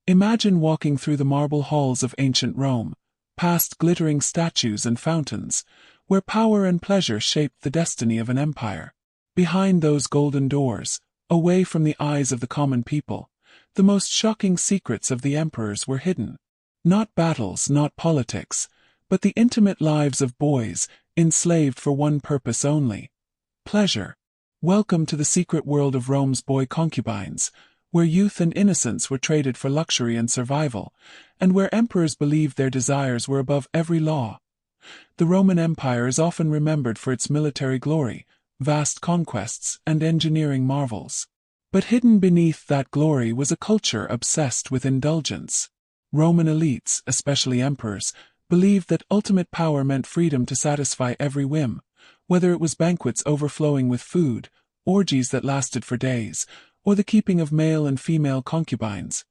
Imagine walking through the marble halls of ancient Rome, past glittering statues and fountains, where power and pleasure shaped the destiny of an empire. Behind those golden doors, away from the eyes of the common people, the most shocking secrets of the emperors were hidden. Not battles, not politics, but the intimate lives of boys, enslaved for one purpose only: pleasure. Welcome to the secret world of Rome's boy concubines, where youth and innocence were traded for luxury and survival, and where emperors believed their desires were above every law. The Roman Empire is often remembered for its military glory, vast conquests, and engineering marvels. But hidden beneath that glory was a culture obsessed with indulgence. Roman elites, especially emperors, believed that ultimate power meant freedom to satisfy every whim, whether it was banquets overflowing with food, orgies that lasted for days, or the keeping of male and female concubines.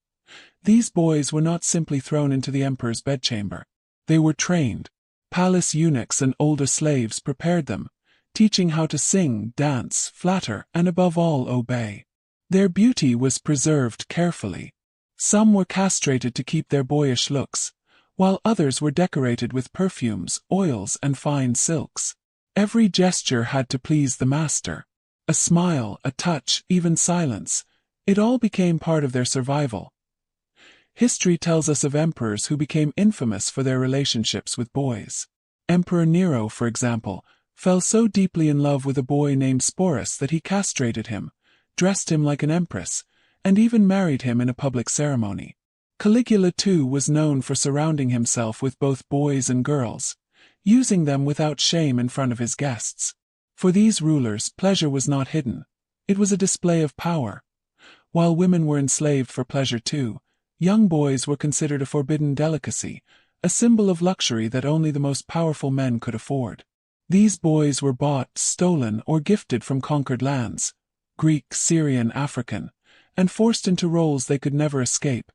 These boys were not simply thrown into the emperor's bedchamber. They were trained. Palace eunuchs and older slaves prepared them, teaching how to sing, dance, flatter, and above all obey. Their beauty was preserved carefully. Some were castrated to keep their boyish looks, while others were decorated with perfumes, oils, and fine silks. Every gesture had to please the master. A smile, a touch, even silence, it all became part of their survival. History tells us of emperors who became infamous for their relationships with boys. Emperor Nero, for example, fell so deeply in love with a boy named Sporus that he castrated him, dressed him like an empress, and even married him in a public ceremony. Caligula too was known for surrounding himself with both boys and girls, using them without shame in front of his guests. For these rulers, pleasure was not hidden. It was a display of power. While women were enslaved for pleasure too, young boys were considered a forbidden delicacy, a symbol of luxury that only the most powerful men could afford. These boys were bought, stolen, or gifted from conquered lands, Greek, Syrian, African, and forced into roles they could never escape.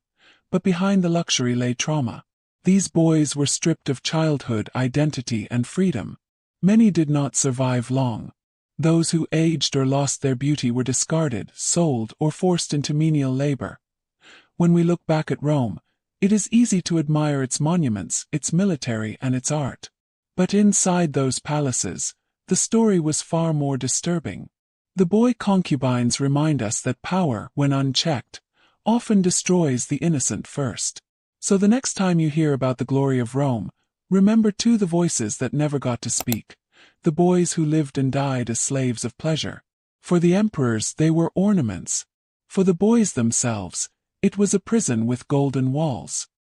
But behind the luxury lay trauma. These boys were stripped of childhood, identity, and freedom. Many did not survive long. Those who aged or lost their beauty were discarded, sold, or forced into menial labor. When we look back at Rome, it is easy to admire its monuments, its military, and its art. But inside those palaces, the story was far more disturbing. The boy concubines remind us that power, when unchecked, often destroys the innocent first. So the next time you hear about the glory of Rome, remember too the voices that never got to speak, the boys who lived and died as slaves of pleasure. For the emperors, they were ornaments. For the boys themselves, it was a prison with golden walls.